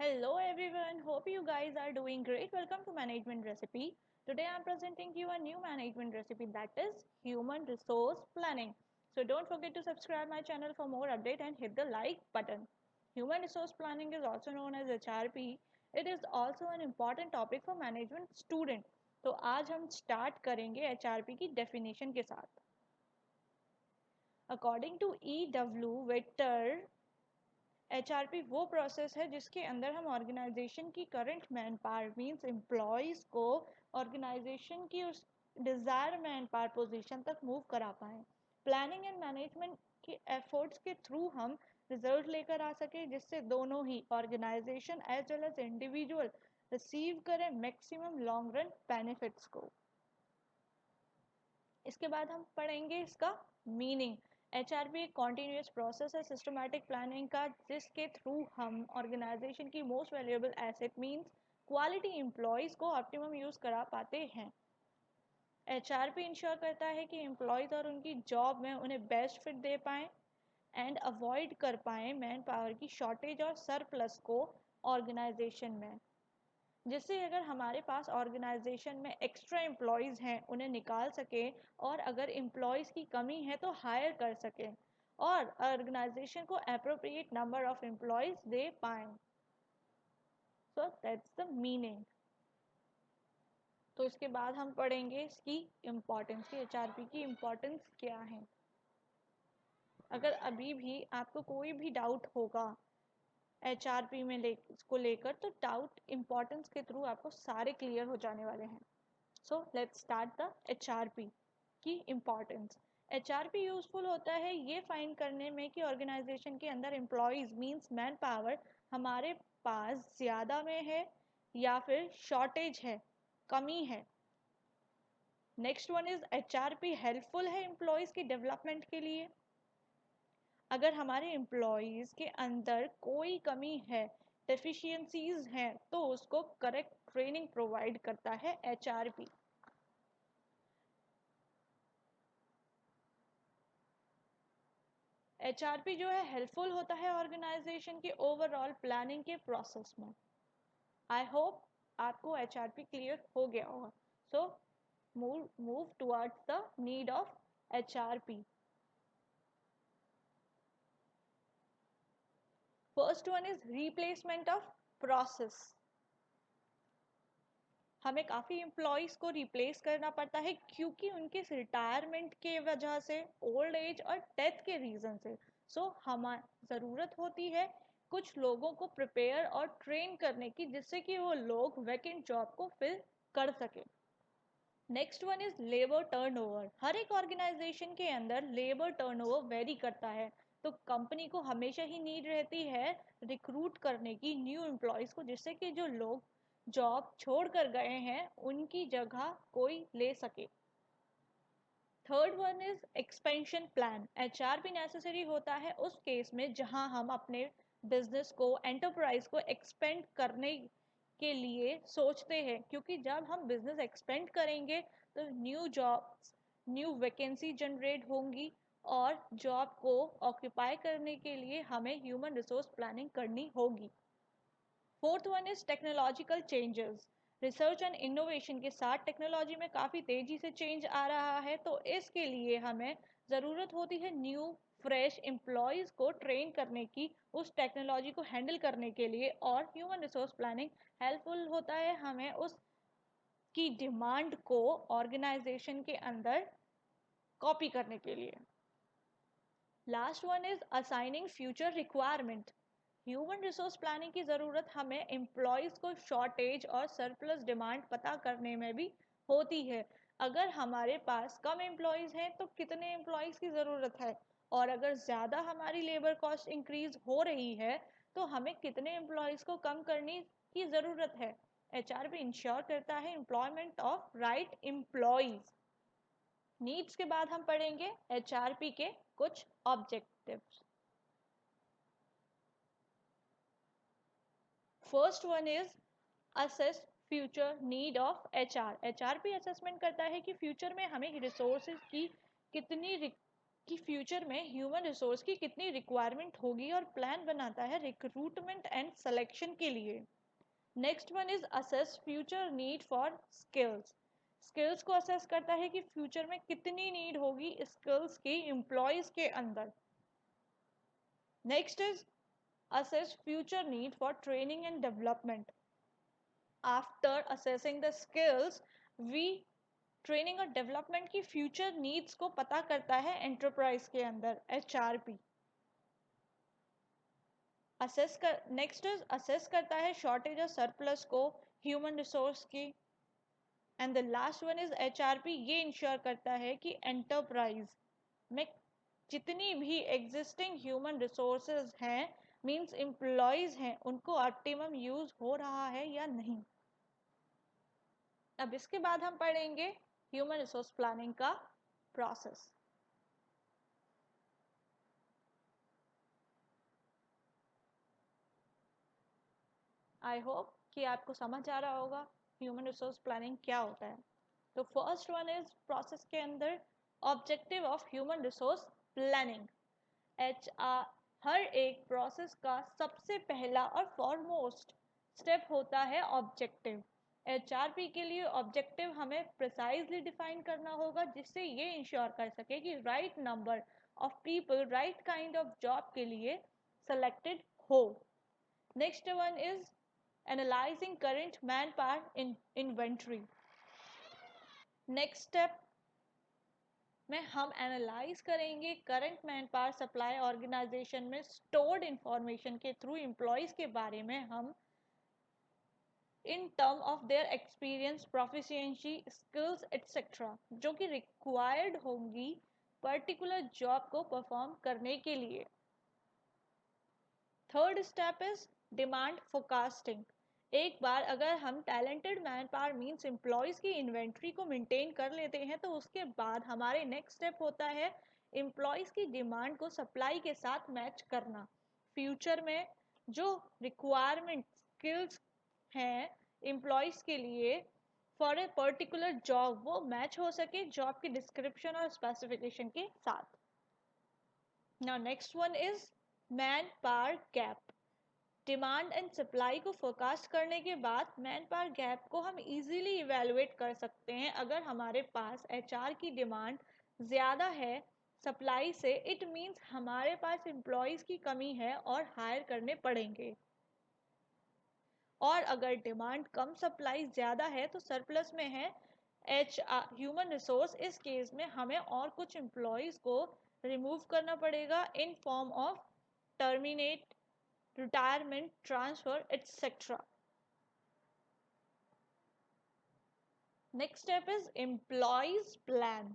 Hello everyone, hope you guys are doing great. Welcome to Management Recipe. Today I am presenting you a new management recipe that is Human Resource Planning. So don't forget to subscribe my channel for more update and hit the like button. Human Resource Planning is also known as HRP. It is also an important topic for management student. तो आज हम start करेंगे HRP की definition के साथ. According to E.W. Victor, HRP वो process है जिसके अंदर हम ऑर्गेनाइजेशन की current man power means employees को ऑर्गेनाइजेशन की उस डिज़ायर मैन पावर पोजीशन तक मूव करा पाएँ. प्लानिंग एंड मैनेजमेंट के एफर्ट्स के थ्रू हम रिजल्ट लेकर आ सके जिससे दोनों ही organisation as well as individual receive करें मैक्सिमम लॉन्ग रन बेनिफिट्स को. इसके बाद हम पढ़ेंगे इसका मीनिंग. HRP एक कॉन्टीन्यूस प्रोसेस है सिस्टमैटिक प्लानिंग का जिसके थ्रू हम ऑर्गेनाइजेशन की most valuable asset means quality employees को ऑप्टिमम यूज़ करा पाते हैं. HRP इंश्योर करता है कि एम्प्लॉयज़ और उनकी जॉब में उन्हें बेस्ट फिट दे पाएँ एंड अवॉइड कर पाएँ मैन पावर की शॉर्टेज और सरप्लस को ऑर्गेनाइजेशन में, जिससे अगर हमारे पास ऑर्गेनाइजेशन में एक्स्ट्रा एम्प्लॉयज़ हैं उन्हें निकाल सकें और अगर एम्प्लॉयज़ की कमी है तो हायर कर सकें और ऑर्गेनाइजेशन को अप्रोप्रिएट नंबर ऑफ एम्प्लॉयज़ दे पाएँ. So that's the meaning. तो इसके बाद हम पढ़ेंगे इसकी इम्पोर्टेंस की. HRP की इम्पोर्टेंस क्या है. अगर अभी भी आपको कोई भी डाउट होगा HRP में इसको लेकर तो डाउट इम्पोर्टेंस के थ्रू आपको सारे क्लियर हो जाने वाले हैं. So let's start the HRP की इम्पोर्टेंस. HRP यूज़फुल होता है ये फाइंड करने में कि ऑर्गेनाइजेशन के अंदर एम्प्लॉयज़ मींस मैन पावर हमारे पास ज़्यादा में है या फिर शॉर्टेज है, कमी है. Next one is HRP helpful है एम्प्लॉयज़ के डेवलपमेंट के लिए. अगर हमारे एम्प्लॉयज़ के अंदर कोई कमी है, डेफिशिएंसीज हैं तो उसको करेक्ट ट्रेनिंग प्रोवाइड करता है HRP. HRP जो है हेल्पफुल होता है ऑर्गेनाइजेशन के ओवरऑल प्लानिंग के प्रोसेस में. आई होप आपको HRP क्लियर हो गया होगा. So move towards the need of HRP. First one is replacement of process. हमें काफ़ी एम्प्लॉयज़ को रिप्लेस करना पड़ता है क्योंकि उनके रिटायरमेंट के वजह से, ओल्ड एज और डेथ के रीज़न से. सो हमें ज़रूरत होती है कुछ लोगों को प्रिपेयर और ट्रेन करने की जिससे कि वो लोग वैकेंट जॉब को फिल कर सके. Next one is labour turnover. हर एक ऑर्गेनाइजेशन के अंदर लेबर टर्नओवर वेरी करता है तो कंपनी को हमेशा ही नीड रहती है रिक्रूट करने की न्यू एम्प्लॉयज़ को जिससे कि जो लोग जॉब छोड़ कर गए हैं उनकी जगह कोई ले सके. Third one is expansion plan. HRP necessary होता है उस केस में जहां हम अपने बिजनेस को, एंटरप्राइज को एक्सपेंड करने के लिए सोचते हैं क्योंकि जब हम बिजनेस एक्सपेंड करेंगे तो new jobs, new vacancy generate होंगी और जॉब को ऑक्यूपाई करने के लिए हमें ह्यूमन रिसोर्स प्लानिंग करनी होगी. Fourth one is technological changes. Research and innovation के साथ टेक्नोलॉजी में काफ़ी तेज़ी से चेंज आ रहा है तो इसके लिए हमें ज़रूरत होती है न्यू फ्रेश एम्प्लॉयज़ को ट्रेन करने की उस टेक्नोलॉजी को हैंडल करने के लिए. और ह्यूमन रिसोर्स प्लानिंग हेल्पफुल होता है हमें उस की डिमांड को ऑर्गेनाइजेशन के अंदर कॉपी करने के लिए. Last one is assigning future requirement. Human resource planning की ज़रूरत हमें एम्प्लॉयज़ को शॉर्टेज और सरप्लस डिमांड पता करने में भी होती है. अगर हमारे पास कम एम्प्लॉयज़ हैं तो कितने एम्प्लॉयज़ की ज़रूरत है और अगर ज़्यादा हमारी लेबर कॉस्ट इंक्रीज़ हो रही है तो हमें कितने एम्प्लॉयज़ को कम करने की ज़रूरत है. HRP इंश्योर करता है employment of right employees. Needs के बाद हम पढ़ेंगे HRP के कुछ objectives. First one is assess future need of HR. HRP assessment करता है कि फ्यूचर में हमें रिसोर्सेज की कितनी कि फ्यूचर में ह्यूमन रिसोर्स की कितनी रिक्वायरमेंट होगी और प्लान बनाता है रिक्रूटमेंट एंड सिलेक्शन के लिए। Next one is assess future need for skills. Skills को असेस करता है कि फ्यूचर में कितनी नीड होगी स्किल्स की एम्प्लॉयज के अंदर। Next is assess future need for training and development. After assessing the skills, we training और डेवलपमेंट की फ्यूचर नीड्स को पता करता है एंटरप्राइज के अंदर HRP। नेक्स्ट इज असेस करता है शॉर्टेज और सरप्लस को ह्यूमन रिसोर्स की। And the last one is HRP, ये इंश्योर करता है कि एंटरप्राइज में जितनी भी एग्जिस्टिंग ह्यूमन रिसोर्सेज हैं मीन्स एम्प्लॉयज हैं उनको ऑप्टिमम यूज हो रहा है या नहीं। अब इसके बाद हम पढ़ेंगे ह्यूमन रिसोर्स प्लानिंग का प्रोसेस। आई होप कि आपको समझ आ रहा होगा ह्यूमन रिसोर्स प्लानिंग क्या होता है। तो फर्स्ट वन इज प्रोसेस के अंदर objective of human resource planning. HR हर एक प्रोसेस का सबसे पहला और फॉरमोस्ट स्टेप होता है ऑब्जेक्टिव। HRP के लिए ऑब्जेक्टिव हमें प्रिसाइजली डिफाइन करना होगा जिससे ये इंश्योर कर सके कि right number of people right kind of job के लिए सेलेक्टेड हो। Next one is analysing current man power in inventory. Next step में हम एनालाइज करेंगे current man power supply organisation में स्टोर्ड इंफॉर्मेशन के थ्रू एम्प्लॉयज के बारे में हम in term of their experience proficiency skills etcetera जो कि रिक्वायर्ड होंगी पर्टिकुलर जॉब को परफॉर्म करने के लिए। Third step is demand forecasting. एक बार अगर हम talented man power means employees की इन्वेंट्री को मेंटेन कर लेते हैं तो उसके बाद हमारे नेक्स्ट स्टेप होता है एम्प्लॉयज की डिमांड को सप्लाई के साथ मैच करना। फ्यूचर में जो रिक्वायरमेंट स्किल्स हैं एम्प्लॉयज के लिए फॉर ए पर्टिकुलर जॉब वो मैच हो सके जॉब की डिस्क्रिप्शन और स्पेसिफिकेशन के साथ। Now next one is man power gap. Demand and supply को फोरकास्ट करने के बाद मैन पावर गैप को हम इजीली इवेलुएट कर सकते हैं। अगर हमारे पास HR की डिमांड ज़्यादा है सप्लाई से इट मीन्स हमारे पास एम्प्लॉयज की कमी है और हायर करने पड़ेंगे। और अगर डिमांड कम सप्लाई ज़्यादा है तो सरप्लस में है HR ह्यूमन रिसोर्स। इस केस में हमें और कुछ एम्प्लॉयज को रिमूव करना पड़ेगा in form of terminate, retirement, transfer, etc. Next step is employees plan.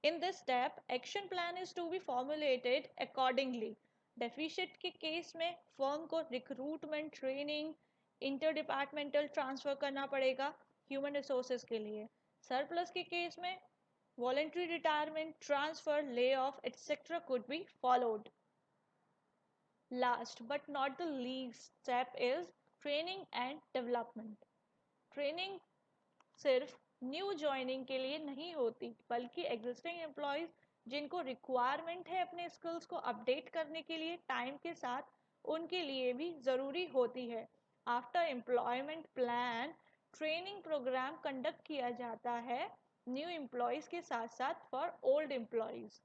In this step, action plan is to be formulated accordingly. Deficit के केस में फर्म को रिक्रूटमेंट, ट्रेनिंग, इंटरडिपार्टमेंटल ट्रांसफर करना पड़ेगा ह्यूमन रिसोर्सेज के लिए। Surplus के case में voluntary retirement, transfer, lay off etcetera could be followed. Last but not the least step is training and development. Training सिर्फ न्यू ज्वाइनिंग के लिए नहीं होती बल्कि एग्जिस्टिंग एम्प्लॉयज जिनको रिक्वायरमेंट है अपने स्किल्स को अपडेट करने के लिए टाइम के साथ उनके लिए भी ज़रूरी होती है। After employment plan training programme conduct किया जाता है न्यू एम्प्लॉयज के साथ साथ for old employees.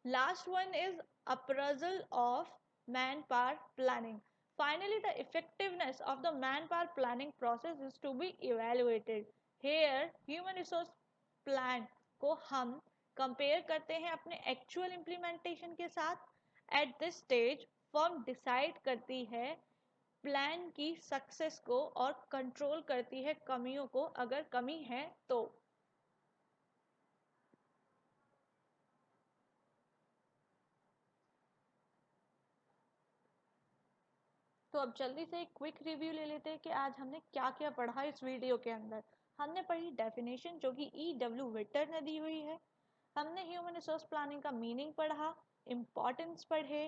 Last one is appraisal of manpower planning. Finally, the effectiveness of the manpower planning process is to be evaluated. Here, human resource plan को हम compare करते हैं अपने actual implementation के साथ। At this stage, firm decide करती है plan की success को और control करती है कमियों को अगर कमी है तो। तो अब जल्दी से एक क्विक रिव्यू ले लेते हैं कि आज हमने क्या क्या पढ़ा इस वीडियो के अंदर। हमने पढ़ी डेफिनेशन जो कि EW विटर ने दी हुई है। हमने ह्यूमन रिसोर्स प्लानिंग का मीनिंग पढ़ा, इम्पॉर्टेंस पढ़े,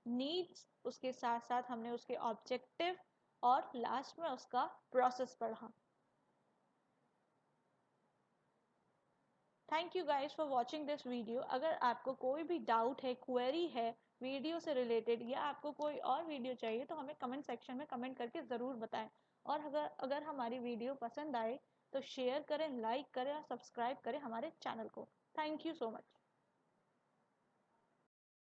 नीड्स, उसके साथ साथ हमने उसके ऑब्जेक्टिव और लास्ट में उसका प्रोसेस पढ़ा। Thank you guys for watching this video. अगर आपको कोई भी डाउट है, क्वेरी है वीडियो से रिलेटेड, या आपको कोई और वीडियो चाहिए, तो हमें कमेंट सेक्शन में कमेंट करके ज़रूर बताएं। और अगर हमारी वीडियो पसंद आए तो शेयर करें, लाइक करें और सब्सक्राइब करें हमारे चैनल को। Thank you so much.